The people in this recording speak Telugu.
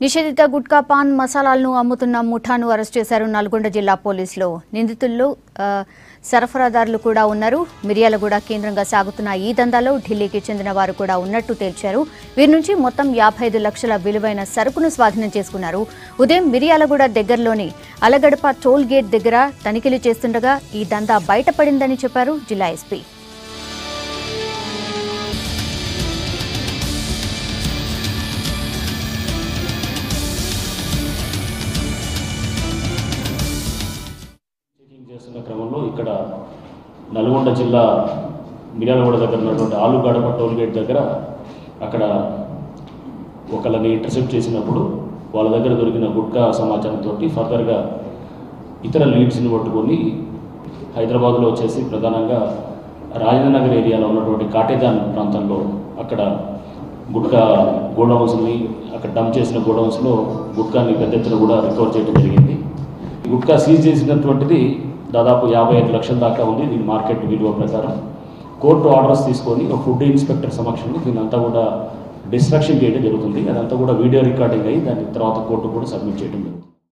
నిషేధిత గుట్కా పాన్ మసాలాలను అమ్ముతున్న ముఠాను అరెస్ట్ చేశారు నల్గొండ జిల్లా పోలీసులు. నిందితుల్లో సరఫరాదారులు కూడా ఉన్నారు. మిర్యాలగూడ కేంద్రంగా సాగుతున్న ఈ దందాలో ఢిల్లీకి చెందిన వారు కూడా ఉన్నట్టు తేల్చారు. వీరి నుంచి మొత్తం 55 లక్షల విలువైన సరుకును స్వాధీనం చేసుకున్నారు. ఉదయం మిర్యాలగూడ దగ్గరలోని అలగడప టోల్ గేట్ దగ్గర తనిఖీలు చేస్తుండగా ఈ దందా బయటపడిందని చెప్పారు జిల్లా ఎస్పీ. చేస్తున్న క్రమంలో ఇక్కడ నల్గొండ జిల్లా మిర్యాలగూడ దగ్గర ఉన్నటువంటి ఆలుగడప టోల్ గేట్ దగ్గర అక్కడ ఒకళ్ళని ఇంటర్సెప్ట్ చేసినప్పుడు వాళ్ళ దగ్గర దొరికిన గుట్కా సమాచారంతో ఫర్దర్గా ఇతర లీడ్స్ని పట్టుకొని హైదరాబాద్లో వచ్చేసి ప్రధానంగా రాజేంద్రనగర్ ఏరియాలో ఉన్నటువంటి కాటేదాన్ ప్రాంతంలో అక్కడ గుట్కా గోడౌన్స్ని అక్కడ డంప్ చేసిన గోడౌన్స్లో గుట్కాని పెద్ద ఎత్తున కూడా రికవర్ చేయడం జరిగింది. గుట్కా సీజ్ చేసినటువంటిది దాదాపు 55 లక్షల దాకా ఉంది. దీని మార్కెట్ విలువ ప్రకారం కోర్టు ఆర్డర్స్ తీసుకొని ఒక ఫుడ్ ఇన్స్పెక్టర్ సమక్షంలో దీనంతా కూడా డిస్ట్రక్షన్ చేయడం జరుగుతుంది. అదంతా కూడా వీడియో రికార్డింగ్ అయ్యి దాని తర్వాత కోర్టు కూడా సబ్మిట్ చేయడం జరుగుతుంది.